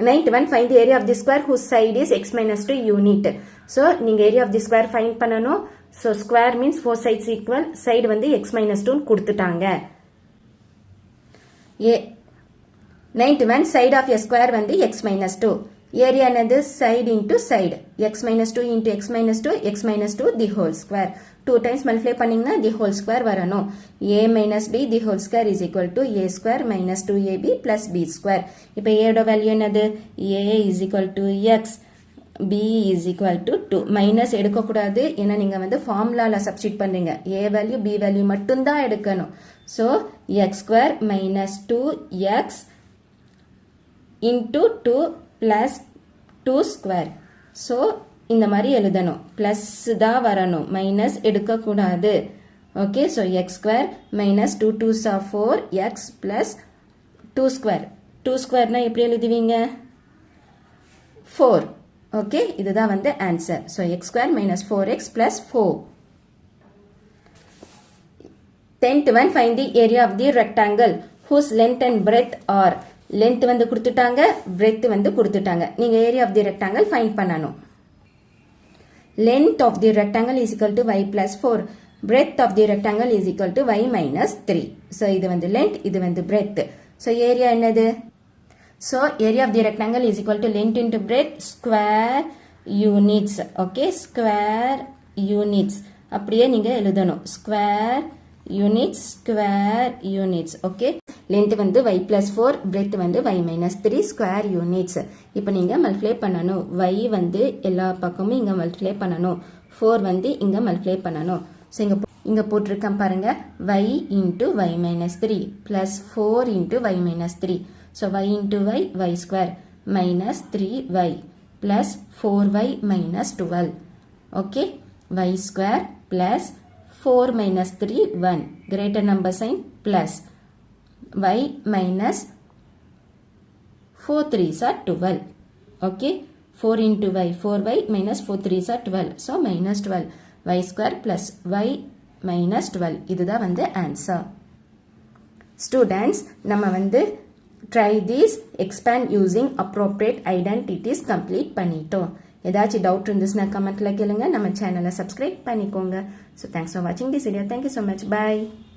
Ninth one, find the area of the square whose side is x minus 2 unit. So, நீங்க area of the square find பண்ணனும். So, square means 4 sides equal. Side வந்து x minus 2 கொடுத்துட்டாங்க. Ninth one, side of a square வந்து x minus 2. Area என்னது side into side. X minus 2 into x minus 2, x minus 2 the whole square. 2 times multiply பண்ணிங்கனா the whole square வரணும். A minus b the whole square is equal to a square minus 2ab plus b square. இப்போ a ஓட value என்னது? a is equal to x, b is equal to 2. Minus எடுக்கக்கூடாது, ஏன்னா நீங்கள் வந்து ஃபார்முலாவில் substitute பண்ணுறீங்க. a வேல்யூ b வேல்யூ மட்டும்தான் எடுக்கணும். So x square minus 2x into 2 plus 2 square. So, இந்த மாதிரி எழுதணும். plus தான் வரணும். minus எடுக்கக்கூடாது. Okay, so x square minus 2 2s are 4, x plus 2 square. 2 square நா எப்படி எழுதுவீங்க? 4. Okay, இதுதான் வந்து answer. So, x square minus 4x plus 4. 10th one, find the area of the rectangle whose length and breadth are. Length வந்து கொடுத்துட்டாங்க, breadth வந்து கொடுத்துட்டாங்க. நீங்க area of the rectangle find பண்ணணும். Length of the rectangle is equal to y plus 4. Breadth of the rectangle is equal to y minus 3. So, இது வந்து length, இது வந்து breadth. So, area என்னது? So, area of the rectangle is equal to length into breadth square units. Okay, square units. அப்படியே நீங்க எழுதணும். Square units, square units. Okay, length வந்து y plus 4, breadth வந்து y minus 3 square units. இப்போ நீங்க multiply பண்ணணும். y வந்து எல்லா பக்கமும் இங்க multiply பண்ணணும். 4 வந்து இங்க multiply பண்ணணும். So, இங்க போட்டிருக்கேன் பாருங்க. y into y minus 3 plus 4 into y minus 3. So, y into y, y square minus 3y plus 4y minus 12. Okay, y square plus 4 minus 3, 1. Greater number sign plus y minus 4 3s are 12. Okay, 4 into y, 4y minus 4 3s are 12. So, minus 12. Y square plus y minus 12. இதுதான் வந்து answer. Students, நம்ம வந்து try this, expand using appropriate identities complete பண்ணிட்டோம். ஏதாச்சும் doubt இருந்துச்சுன்னா கமெண்ட்ல கேளுங்க. நம்ம சேனலை சப்ஸ்கிரைப் பண்ணிக்கோங்க. So, thanks for watching this video. Thank you so much. Bye.